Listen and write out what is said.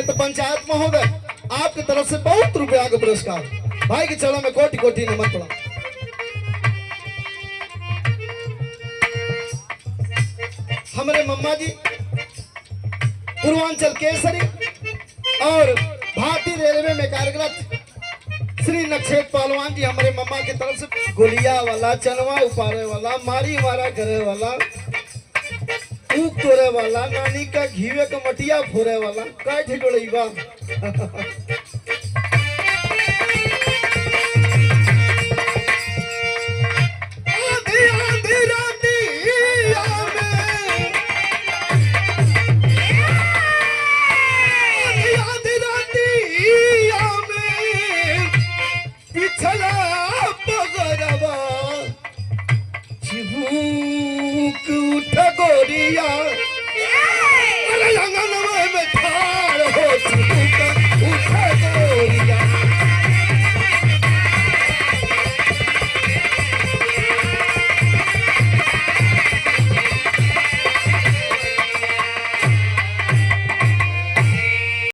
तो पंचायत महोदय आपकी तरफ से बहुत रुपया का पुरस्कार। भाई के चरणों में कोटि कोटि नमन प्रणाम। हमारे मम्मा जी पूर्वांचल केसरी और भारतीय रेलवे में कार्यरत श्री नक्षेत्र पहलवान जी हमारे मम्मा की तरफ से गोलिया वाला, चनवा उपारे वाला, मारी मारा करे वाला, ऊख तोड़े वाला, नानी का घीवे का मटिया फोड़े वाला, काय ठिठोड़ई बा। गोरिया